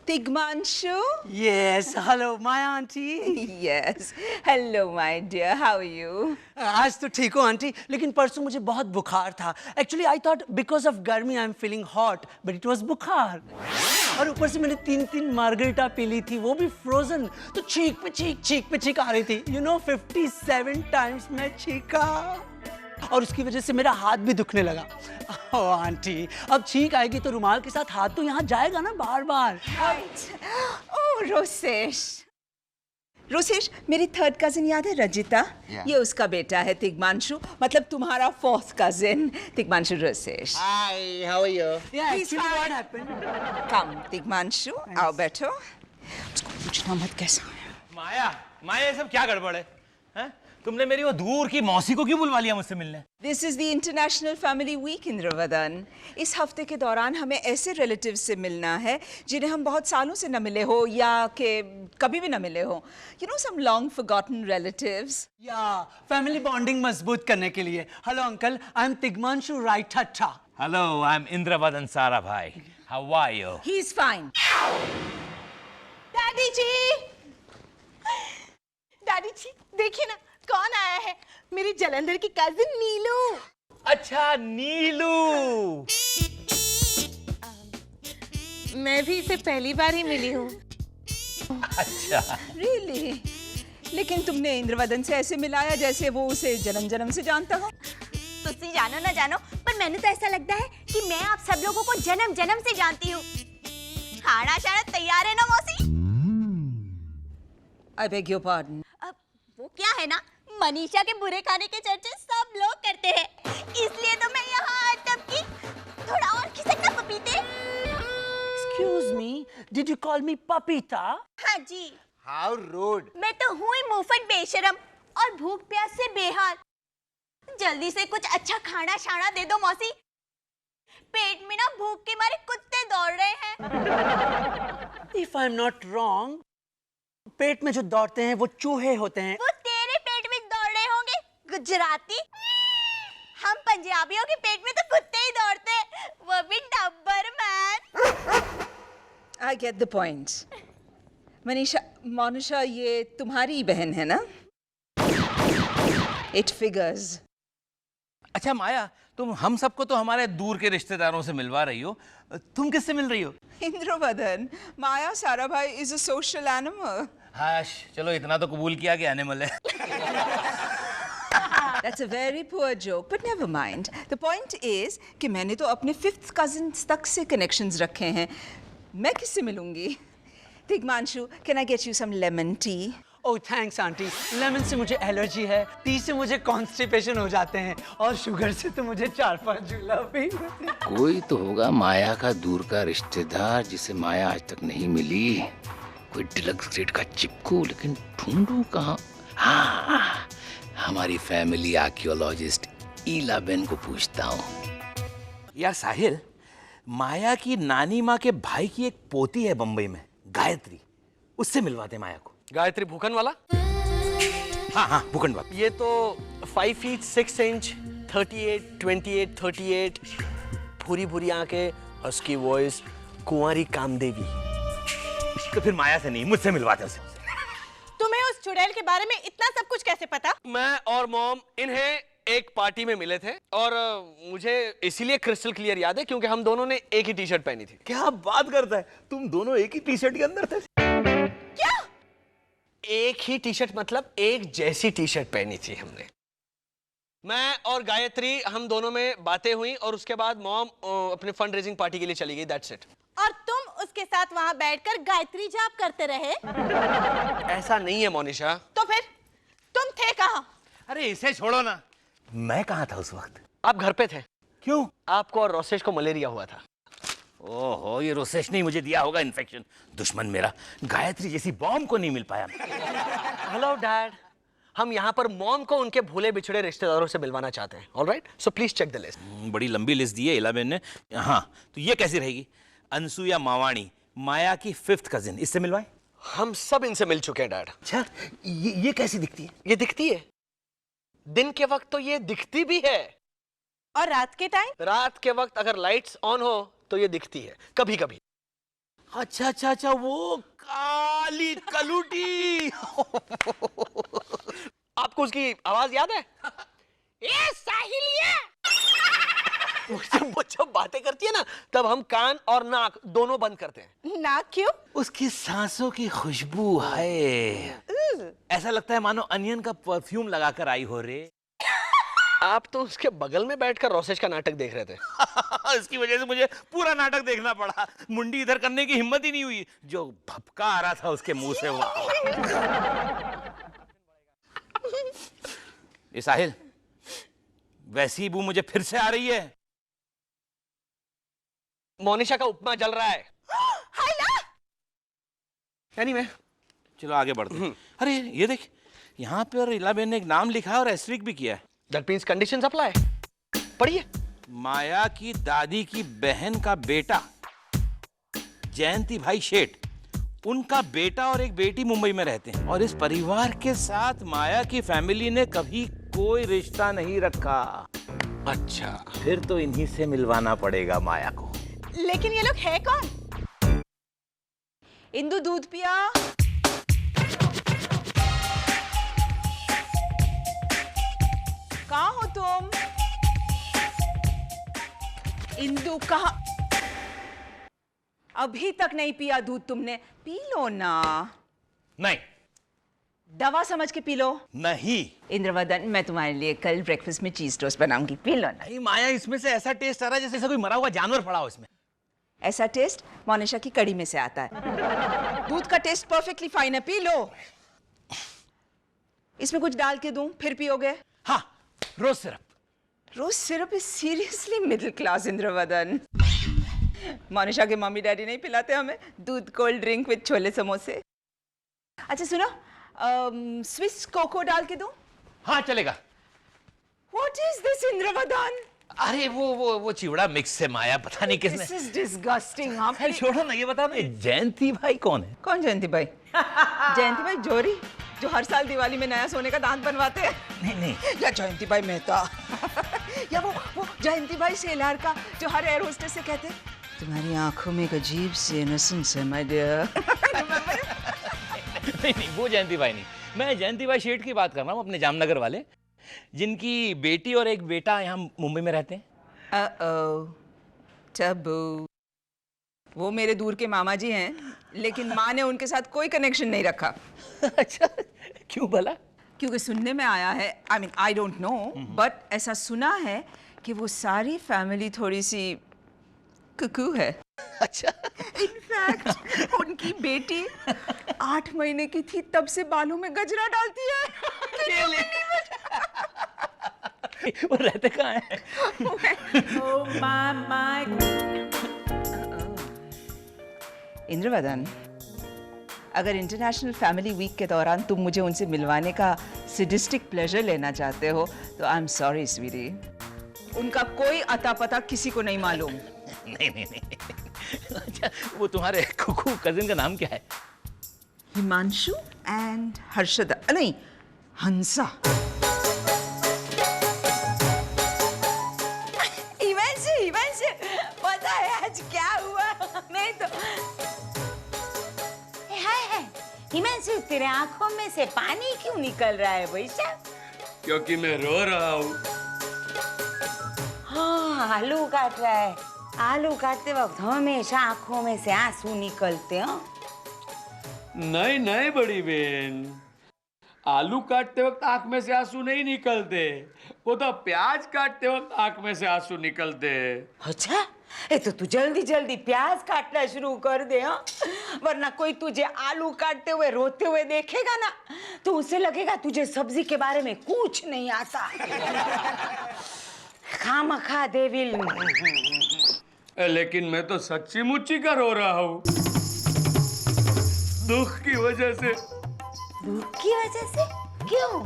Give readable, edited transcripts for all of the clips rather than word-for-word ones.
Tigmanshu? Yes, hello, my auntie. Yes. Hello, my dear. How are you? आज तो ठीक हो आंटी, लेकिन परसों मुझे बहुत बुखार था. Actually, I thought because of गर्मी I'm feeling hot, but it was बुखार. और ऊपर से मैंने 3 मार्गरिटा पी ली थी, वो भी फ्रोजन. तो छींक पे छींक आ रही थी. You know, 57 times मैं छींका. और उसकी वजह से मेरा हाथ भी दुखने लगा. ओह आंटी, अब छींक आएगी तो रुमाल के साथ हाथ तो यहाँ जाएगा ना बार-बार. Oh, रोसेश. रोसेश, मेरी थर्ड कजिन याद है रजिता? ये उसका बेटा है तिग्मांशु, मतलब तुम्हारा fourth cousin Tigmanshu Rosesh. Hi, how are you? Yeah, actually what happened? Come, Tigmanshu, आओ बैठो. उसको पूछना मत कैसा है. माया ये सब क्या गड़बड़ है? हैं? तुमने मेरी वो दूर की मौसी को क्यों बुलवा लिया मुझसे मिलने? This is the International Family Week, Indravadan. इस हफ्ते के दौरान हमें ऐसे रिलेटिव्स से मिलना है जिन्हें हम बहुत सालों से न मिले हो या कि कभी भी न मिले हो. You know some long forgotten relatives. Yeah, family bonding मजबूत करने के लिए. Hello uncle, I'm Tigmanshu Raithatta. Hello, I'm Indravadan Sarabhai. How are you? He's fine. Daddy जी, दादी जी देखिए ना कौन आया है. मेरी जलंधर की कजिन नीलू. अच्छा नीलू. मैं भी इसे पहली बार ही मिली हूँ. अच्छा. really? लेकिन तुमने इंद्रवदन से ऐसे मिलाया जैसे वो उसे जन्म से जानता हो. तुझसे जानो ना जानो, पर मैंने तो ऐसा लगता है कि मैं आप सब लोगों को जन्म से जानती हूँ. खाना शाना तैयार है ना मौसी? I beg your pardon. अब वो क्या है ना, मनीषा के बुरे खाने के चर्चे सब लोग करते हैं, इसलिए तो मैं यहाँ तब की थोड़ा और खिसकना पपीते. Excuse me, did you call me Papita? हाँ जी. How rude. मैं तो हूँ ही मुंहफट बेशरम और भूख प्यास से बेहाल. जल्दी से कुछ अच्छा खाना शाना दे दो मौसी. पेट में ना भूख के मारे कुत्ते दौड़ रहे हैं. If I'm not wrong, पेट में जो दौड़ते हैं वो चूहे होते हैं. वो तेरे पेट में दौड़ रहे होंगे गुजराती. हम पंजाबियों के पेट में तो कुत्ते ही दौड़ते हैं, वो भी डब्बर मैन. I get the point. Monisha ये तुम्हारी बहन है ना? It figures. अच्छा माया, तुम हम सबको तो हमारे दूर के रिश्तेदारों से मिलवा रही हो. तुम किससे मिल रही हो? इंद्रवदन, माया Sarabhai is a social animal. हाश, चलो इतना तो कबूल किया कि एनिमल है. That's a very poor joke, but never mind. The point is कि मैंने तो अपने fifth cousins तक से connections रखे हैं. मैं किससे मिलूंगी? Tigmanshu, can I get you some lemon tea? Oh, thanks aunty. Lemon से मुझे एलर्जी है, टी से मुझे कॉन्स्टिपेशन हो जाते हैं और शुगर से तो मुझे 4-5 जुलाबी. कोई तो होगा माया का दूर का रिश्तेदार जिसे माया आज तक नहीं मिली. कोई डिलक्स ग्रेड का चिपकू, लेकिन ढूंढूं कहाँ? हाँ, हमारी फैमिली आर्कियोलॉजिस्ट ईला बेन को पूछता हूँ. यार साहिल, माया की नानी माँ के भाई की एक पोती है बम्बई में, गायत्री. उससे मिलवाते माया को. गायत्री भूखन वाला? हाँ भूखंड वाला. ये तो 5 feet 6 inch, 38, 28, 38, भूरी आंखें, हस्की वॉइस, कुंवारी कामदेवी. तो फिर माया से नहीं, मुझसे मिलवाते उसे. तुम्हें उस चुड़ैल के बारे में इतना सब कुछ कैसे पता? मैं और मॉम इन्हें एक पार्टी में मिले थे और मुझे इसीलिए क्रिस्टल क्लियर याद है क्योंकि हम दोनों ने एक ही टी शर्ट पहनी थी. क्या बात करता है, तुम दोनों एक ही टी शर्ट के अंदर थे? क्या? एक ही टी शर्ट मतलब एक जैसी टी शर्ट पहनी थी हमने. मैं और गायत्री, हम दोनों में बातें हुई और उसके बाद मॉम अपने फंड रेजिंग पार्टी के लिए चली गई. That's it. और तुम उसके साथ वहाँ बैठकर गायत्री जाप करते रहे? ऐसा नहीं है मोनिशा. तो फिर तुम थे कहाँ? अरे इसे छोड़ो ना. मैं कहाँ था उस वक्त? आप घर पे थे. क्यों? आपको और रोसेश को मलेरिया हुआ था. ओहो, ये रोसेश ने मुझे दिया होगा इन्फेक्शन. दुश्मन मेरा. गायत्री जैसी बॉम्ब को नहीं मिल पाया. हेलो डैड, हम यहाँ पर मॉम को उनके भूले बिछड़े रिश्तेदारों से मिलवाना चाहते हैं. Alright, so please check the list. बड़ी लंबी लिस्ट दी है इलाबेन ने. हाँ, तो ये कैसी रहेगी? अनसुया मावाणी, माया की 5th कजिन, इससे मिलवाएं? हम सब इनसे मिल चुके हैं डैड. अच्छा, ये कैसी दिखती है? ये दिखती है. दिन के वक्त तो ये दिखती भी है. और रात के टाइम? रात के वक्त अगर लाइट्स ऑन हो तो ये दिखती है कभी कभी. अच्छा अच्छा अच्छा, वो काली कलूटी। आपको उसकी आवाज याद है? ए साहिलिया। वो जब बातें करती है ना, तब हम कान और नाक दोनों बंद करते हैं। ना क्यों? उसकी सांसों की खुशबू है, ऐसा लगता है मानो अनियन का परफ्यूम लगाकर आई हो रे। आप तो उसके बगल में बैठकर रोसेज का नाटक देख रहे थे। इसकी वजह से मुझे पूरा नाटक देखना पड़ा। मुंडी इधर करने की हिम्मत ही नहीं हुई, जो भपका आ रहा था उसके मुंह से। वाह। ये साहिल, वैसी बू मुझे फिर से आ रही है। मोनिशा का उपमा जल रहा है। Anyway, चलो आगे बढ़ते हैं। अरे ये देख, यहाँ पर इलाबेन ने एक नाम लिखा है और एस्ट्रिक भी किया है। that means conditions apply। पढ़िए। माया की दादी की बहन का बेटा जयंती भाई शेठ, उनका बेटा और एक बेटी मुंबई में रहते हैं, और इस परिवार के साथ माया की फैमिली ने कभी कोई रिश्ता नहीं रखा। अच्छा, फिर तो इन्हीं से मिलवाना पड़ेगा माया को। लेकिन ये लोग है कौन? इंदु दूध पिया। कहाँ हो तुम? इंदु कहाँ? अभी तक नहीं पिया दूध तुमने? पी लो ना। नहीं दवा समझ के पी लो। नहीं इंद्रवदन, मैं तुम्हारे लिए कल ब्रेकफास्ट में चीज टोस्ट बनाऊंगी, पी लो ना। नहीं माया, इसमें से ऐसा टेस्ट आ रहा है जैसे कोई मरा हुआ जानवर पड़ा हो इसमें। ऐसा टेस्ट मोनिशा की कड़ी में से आता है। दूध का टेस्ट परफेक्टली फाइन है, पी लो। इसमें कुछ डाल के दूं फिर पियोगे? हाँ, rose syrup. Rose syrup is seriously middle class Indravadan. Monisha के मम्मी डैडी नहीं पिलाते हमें दूध कोल्ड ड्रिंक विद छोले समोसे। अच्छा सुनो, स्विस कोको डाल के दूं? हाँ चलेगा। What is this Indravadan? अरे वो चिवड़ा मिक्स से माया, पता नहीं किसने। This is disgusting। हाँ अरे छोड़ो ना, ये बताओ ना, जयंती भाई कौन है? कौन जयंती भाई? जयंती भाई जोरी, जो हर साल दिवाली में नया सोने का दांत बनवाते हैं। नहीं या जयंती भाई मेहता। या वो जयंती भाई सेलार का, जो हर एयर होस्टेस से कहते हैं तुम्हारी आंखों में एक अजीब सी इनोसेंस है माय डियर। नहीं वो जयंती भाई नहीं, मैं जयंती भाई शेठ की बात कर रहा हूँ, अपने जामनगर वाले, जिनकी बेटी और एक बेटा यहाँ मुंबई में रहते हैं। टबू, वो मेरे दूर के मामा जी हैं, लेकिन माँ ने उनके साथ कोई कनेक्शन नहीं रखा। अच्छा, क्यों भला? क्योंकि सुनने में आया है, आई डोंट नो, बट ऐसा सुना है कि वो सारी फैमिली थोड़ी सी कुकू है। अच्छा, इनफैक्ट उनकी बेटी 8 महीने की थी तब से बालों में गजरा डालती है। वो रहते कहाँ हैं? इंद्रवदन, अगर इंटरनेशनल फैमिली वीक के दौरान तुम मुझे उनसे मिलवाने का सिडिस्टिक प्लेजर लेना चाहते हो तो आई एम सॉरी स्वीटी, उनका कोई अता पता किसी को नहीं मालूम। नहीं। अच्छा, वो तुम्हारे कुकू कजिन का नाम क्या है? हिमांशु एंड हर्षदा, नहीं हंसा। हिमांशु, पता है आज क्या हुआ? मैं तो हाय हिमांशु, तेरे आंखों में से पानी क्यों निकल रहा है वैसा? क्योंकि मैं रो रहा हूँ। हाँ, आलू काट रहा है। आलू काटते वक्त हमेशा आंखों में से आंसू निकलते हैं। नहीं बड़ी बहन, आलू काटते वक्त आंख में से आंसू नहीं निकलते, वो तो प्याज काटते वक्त आंख में से आंसू निकलते। अच्छा, ये तो तू जल्दी जल्दी प्याज काटना शुरू कर दे, हाँ? वरना कोई तुझे आलू काटते हुए रोते हुए देखेगा ना, तो उसे लगेगा तुझे सब्जी के बारे में कुछ नहीं आता। खामखा देविल। लेकिन मैं तो सच्ची मुच्ची का रो रहा हूँ, दुख की वजह से। दुख की वजह से? क्यों?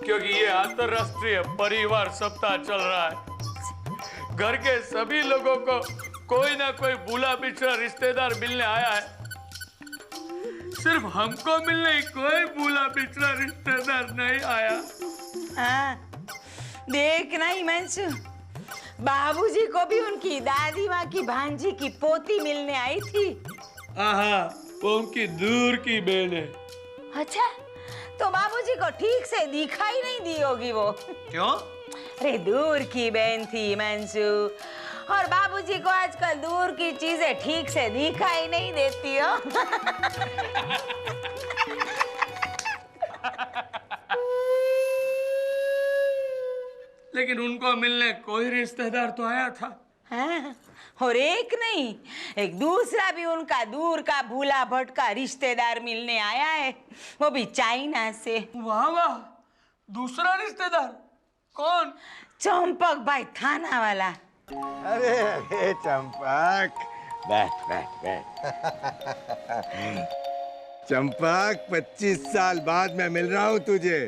क्योंकि ये अंतरराष्ट्रीय परिवार सप्ताह चल रहा है। घर के सभी लोगों को कोई ना कोई भूला बिछड़ा रिश्तेदार मिलने आया है, सिर्फ हमको मिलने कोई भूला बिछड़ा रिश्तेदार नहीं आया। हाँ, देखना हिमांशु, बाबूजी को भी उनकी दादी माँ की भांजी की पोती मिलने आई थी, हाँ, वो उनकी दूर की बहन है। अच्छा, तो बाबूजी को ठीक से दिखाई नहीं दी होगी वो। क्यों? अरे दूर की बहन थी हिमांशु, और बाबूजी को आजकल दूर की चीजें ठीक से दिखाई नहीं देती हो। लेकिन उनको मिलने कोई रिश्तेदार तो आया था। हाँ, और एक नहीं, एक दूसरा भी उनका दूर का भूला भटका रिश्तेदार मिलने आया है, वो भी चाइना से। वाह वाह, दूसरा रिश्तेदार कौन? चंपक भाई थाना वाला। अरे अरे चंपक, बैठ बैठ बैठ। चंपक, 25 साल बाद मैं मिल रहा हूँ तुझे।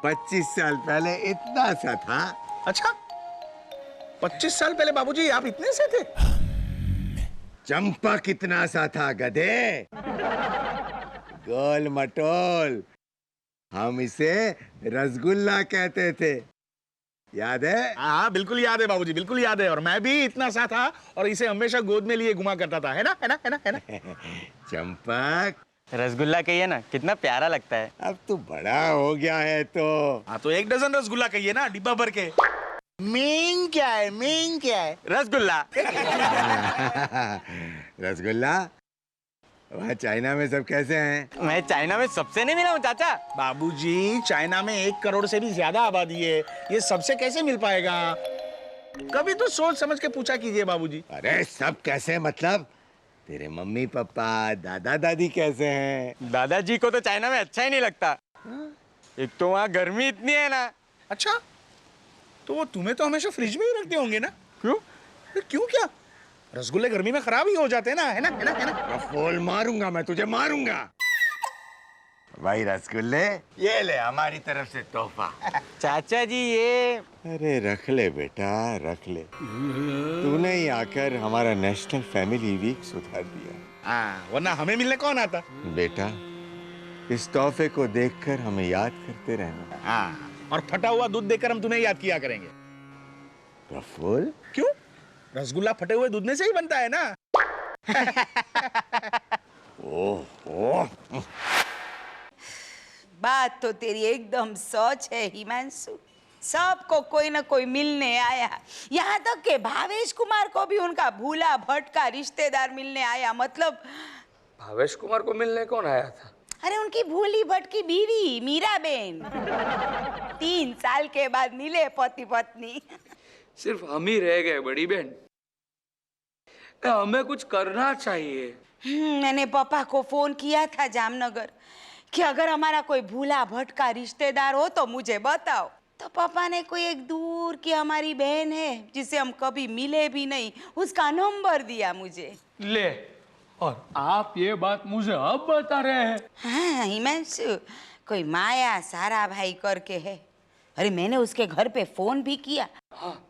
25 साल पहले इतना सा था। अच्छा, 25 साल पहले बाबूजी आप इतने से थे? चंपक इतना सा था गधे, गोल मटोल। हम इसे रसगुल्ला कहते थे, याद है? हाँ बिल्कुल याद है बाबूजी, बिल्कुल याद है। और मैं भी इतना सा था और इसे हमेशा गोद में लिए घुमा करता था, है ना, है ना, है ना, है ना? चंपक, रसगुल्ला कहिए ना, कितना प्यारा लगता है। अब तू बड़ा हो गया है तो। हाँ तो 1 डजन रसगुल्ला कहिए ना, डिब्बा भर के। मीन क्या है, मीन क्या है? रसगुल्ला। रसगुल्ला, वहाँ चाइना में सब कैसे हैं? मैं चाइना में सबसे नहीं मिला हूँ चाचा। बाबूजी, चाइना में 1 करोड़ से भी ज्यादा आबादी है, ये सबसे कैसे मिल पाएगा? कभी तो सोच समझ के पूछा कीजिए बाबूजी। अरे सब कैसे मतलब? तेरे मम्मी पापा, दादा दादी कैसे हैं? दादाजी को तो चाइना में अच्छा ही नहीं लगता। एक तो वहाँ गर्मी इतनी है ना। अच्छा, तो वो तुम्हें तो हमेशा फ्रिज में ही रखते होंगे ना? क्यों? क्यों क्या? रसगुल्ले गर्मी में खराब ही हो जाते हैं ना, है ना, है ना, है ना? फूल मारूंगा मैं तुझे, मारूंगा। भाई रसगुल्ले, ये ले हमारी तरफ से तोहफा। चाचा जी ये। अरे रख ले बेटा, रख ले। तूने ही आकर हमारा नेशनल फैमिली वीक सुधार दिया। हाँ, वरना हमें मिलने कौन आता? बेटा, इस तोहफे को देखकर हमें याद करते रहना। हाँ, और फटा हुआ दूध देकर हम तुम्हें याद किया करेंगे। प्रफुल्ल, क्यों? रसगुल्ला फटे हुए दूध में से ही बनता है ना। ओह, बात तो तेरी एकदम सच है हिमांशु। सबको कोई ना कोई मिलने आया, यहाँ तक के भावेश कुमार को भी उनका भूला भटका रिश्तेदार मिलने आया। मतलब भावेश कुमार को मिलने कौन आया था? अरे उनकी भूली भटकी बीवी मीरा बेन। 3 साल के बाद मिले पति पत्नी। सिर्फ हम ही रह गए बड़ी बहन। हमें कुछ करना चाहिए। मैंने पापा को फोन किया था जामनगर कि अगर हमारा कोई भूला भटका रिश्तेदार हो तो मुझे बताओ। तो पापा ने कोई एक दूर की हमारी बहन है जिसे हम कभी मिले भी नहीं, उसका नंबर दिया मुझे। ले, और आप ये बात मुझे अब बता रहे हैं? हाँ हिमांशु, कोई माया सारा भाई करके है। अरे मैंने उसके घर पे फोन भी किया। हाँ।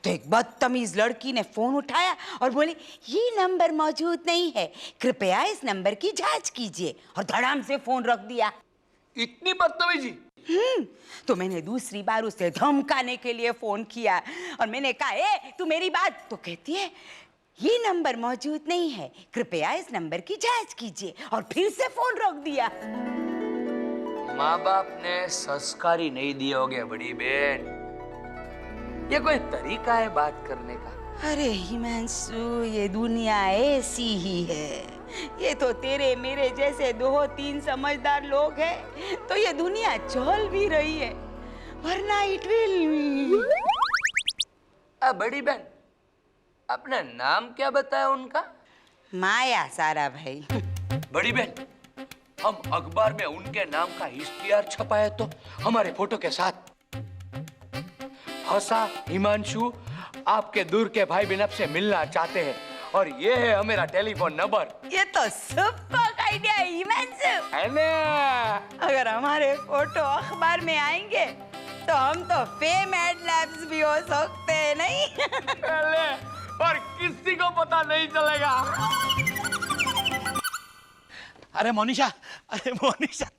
तो एक बदतमीज लड़की ने फोन उठाया और बोली ये नंबर मौजूद नहीं है, कृपया इस नंबर की जांच कीजिए, और धड़ाम से फोन रख दिया। इतनी बदतमीजी? तो मैंने दूसरी बार उसे धमकाने के लिए फोन किया और मैंने कहा ए तू मेरी बात, तो कहती है ये नंबर मौजूद नहीं है, कृपया इस नंबर की जांच कीजिए, और फिर से फोन रख दिया। माँ बाप ने संस्कारी नहीं दिए होंगे बड़ी बहन। ये कोई तरीका है बात करने का? अरे हिमांशु, ये दुनिया ऐसी ही है। ये तो तेरे मेरे जैसे 2-3 समझदार लोग हैं तो ये दुनिया चल भी रही है, वरना इट विल। बड़ी बहन, अपना नाम क्या बताया उनका? माया सारा भाई। बड़ी बहन, हम अखबार में उनके नाम का इश्तिहार छपाए तो हमारे फोटो के साथ, हंसा हिमांशु, आपके दूर के भाई बहन आपसे मिलना चाहते हैं और ये है मेरा टेलीफोन नंबर। ये तो सुपर आइडिया है हिमांशु, है ना? अगर हमारे फोटो अखबार में आएंगे तो हम तो फेम एडलैब्स भी हो सकते हैं, नहीं? ले, और किसी को पता नहीं चलेगा। अरे मोनिशा,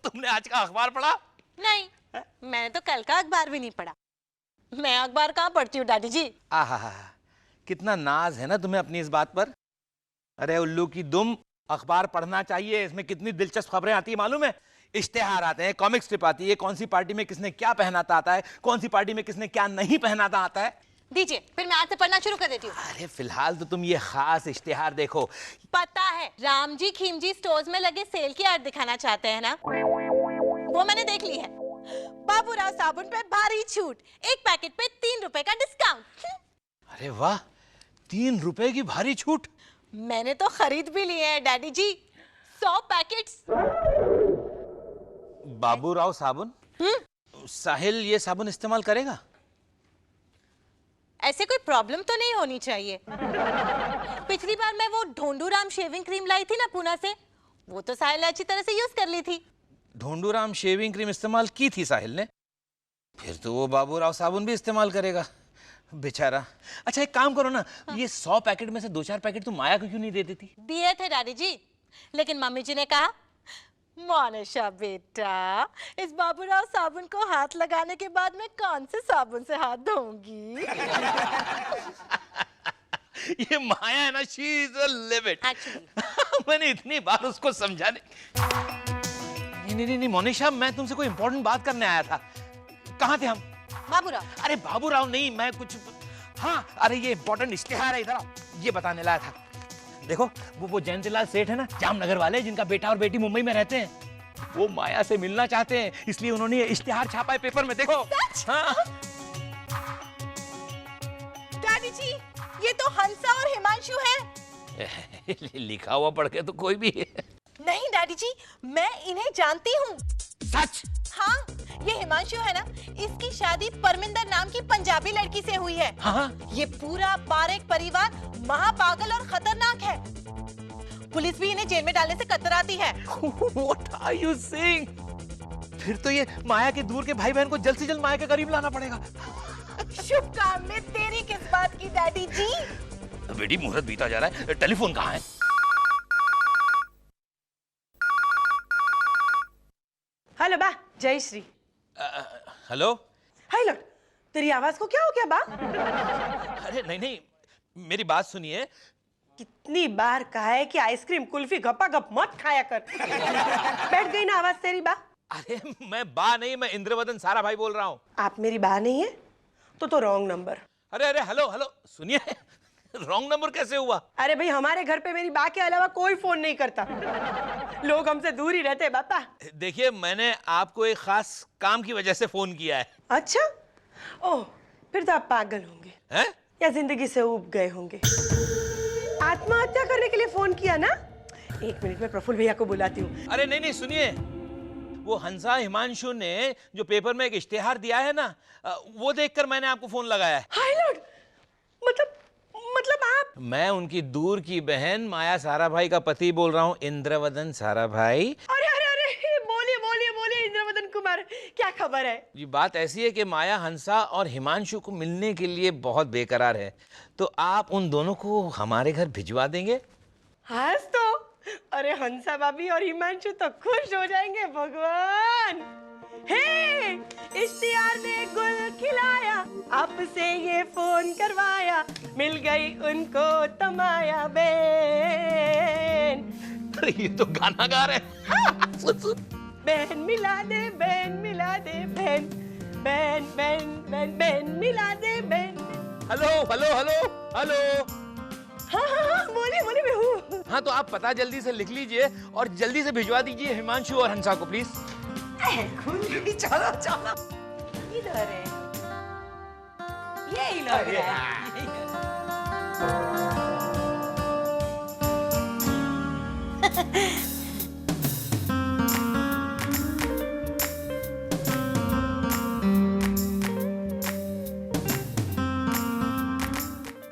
तुमने आज का अखबार पढ़ा? नहीं, मैंने तो कल का अखबार भी नहीं पढ़ा। मैं अखबार कहाँ पढ़ती हूँ डैडी जी। आहा, कितना नाज है ना तुम्हें अपनी इस बात पर। अरे उल्लू की दुम, अखबार पढ़ना चाहिए। इसमें कितनी दिलचस्प खबरें आती है मालूम है? इश्तेहार आते हैं, कॉमिक स्ट्रिप आती है, कौन सी पार्टी में किसने क्या पहना था आता है, कौन सी पार्टी में किसने क्या नहीं पहना था आता है। दीजिए, फिर मैं आज से पढ़ना शुरू कर देती हूँ। अरे फिलहाल तो तुम ये खास इश्तेहार देखो। पता है, रामजी खीमजी स्टोर्स में लगे सेल की ऐड दिखाना चाहते हैं ना, वो मैंने देख ली है। बाबूराव साबुन पे भारी छूट, एक पैकेट पे 3 रुपए का डिस्काउंट। अरे वाह, 3 रुपए की भारी छूट। मैंने तो खरीद भी लिए हैं डैडी जी, 100 पैकेट्स। बाबूराव साबुन? साहिल ये साबुन इस्तेमाल करेगा? ऐसे कोई प्रॉब्लम तो नहीं होनी चाहिए। पिछली बार मैं वो ढोंडूराम शेविंग क्रीम लाई थी ना पुणे से, वो तो साहिल ने अच्छी तरह से यूज कर ली थी। ढोंडूराम शेविंग क्रीम इस्तेमाल की थी साहिल ने, फिर तो वो बाबूराव साबुन भी इस्तेमाल करेगा बेचारा। अच्छा एक काम करो ना, ये 100 पैकेट में से 2-4 पैकेट तुम माया को क्यों नहीं दे देती? दिए थे डैडी जी, लेकिन मम्मी जी ने कहा, मोनिशा बेटा, इस बाबूराव साबुन को हाथ लगाने के बाद मैं कौन से साबुन से हाथ धोऊंगी? ये माया है ना, शी इज अ लिमिट। मैंने इतनी बार उसको समझाने। नहीं मोनिशा, मैं तुमसे कोई इंपॉर्टेंट बात करने आया था। कहाँ थे हम? बाबूराव। अरे बाबूराव नहीं, मैं कुछ, हाँ अरे ये इंपॉर्टेंट इश्तेहार है, इधर आओ, ये बताने लाया था। देखो वो जयंतीलाल सेठ है ना, जामनगर वाले, जिनका बेटा और बेटी मुंबई में रहते हैं, वो माया से मिलना चाहते हैं, इसलिए उन्होंने ये इश्तेहार छापा है पेपर में। देखो। हाँ। डैडी जी, ये तो हंसा और हिमांशु है। लिखा हुआ पढ़ के तो कोई भी है। नहीं डैडी जी, मैं इन्हें जानती हूँ। सच? हाँ, ये हिमांशु है ना, इसकी शादी परमिंदर नाम की पंजाबी लड़की से हुई है। हाँ? ये पूरा पारेख परिवार महापागल और खतरनाक है। पुलिस भी इन्हें जेल में डालने से कतराती है। What are you saying? फिर तो ये माया के दूर के भाई बहन को जल्द से जल्द माया के करीब लाना पड़ेगा। शुभ काम में तेरी किस बात की डैडी जी? बेटी मुहूर्त बीता जा रहा है, टेलीफोन कहाँ है? हेलो बा, जय श्री। हेलो। हाय लॉर्ड, तेरी आवाज को क्या हो गया बा? अरे नहीं, मेरी बात सुनिए। कितनी बार कहा है कि आइसक्रीम कुल्फी गपा गप मत खाया कर। बैठ गई ना आवाज तेरी बा? अरे मैं बा नहीं, मैं इंद्रवदन सारा भाई बोल रहा हूँ। आप मेरी बा नहीं है तो रॉन्ग नंबर। अरे हेलो सुनिए, रॉन्ग नंबर कैसे हुआ? अरे भाई, हमारे घर पे मेरी बा के अलावा कोई फोन नहीं करता, लोग हमसे दूर ही रहते बापा। देखिए, मैंने आपको एक खास काम की वजह से फोन किया है। अच्छा, ओह, फिर तो आप पागल होंगे हैं? या जिंदगी से ऊब गए होंगे। आत्महत्या करने के लिए फोन किया ना? 1 मिनट में प्रफुल्ल भैया को बुलाती हूँ। अरे नहीं सुनिए, वो हंसा हिमांशु ने जो पेपर में एक इश्तेहार दिया है ना, वो देखकर मैंने आपको फोन लगाया है। हाय लॉर्ड, मतलब आप? मैं उनकी दूर की बहन माया सारा भाई का पति बोल रहा हूँ, इंद्रवदन सारा भाई। अरे बोलिए इंद्रवदन कुमार, क्या खबर है? ये बात ऐसी है कि माया हंसा और हिमांशु को मिलने के लिए बहुत बेकरार है, तो आप उन दोनों को हमारे घर भिजवा देंगे? हाँ तो, अरे हंसा भाभी और हिमांशु तो खुश हो जाएंगे भगवान। हे, इश्तिहार ने गुल खिलाया, आपसे ये फोन करवाया, मिल गई उनको तमाया बेन। अरे ये तो गाना गा रहे हैं। हाँ, सुन। बहन मिला दे बहन मिला दे बहन, बहन मिला दे बहन। हेलो। हाँ, बोलिए मैं हूँ। हाँ तो आप पता जल्दी से लिख लीजिए और जल्दी से भिजवा दीजिए हिमांशु और हंसा को, प्लीज। चलो इधर है, यही लग रहा है।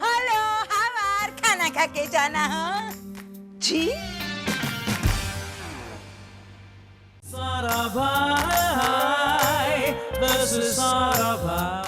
हेलो, हमार खाना खा के जाना हो जी। Sarabhai, this is Sarabhai.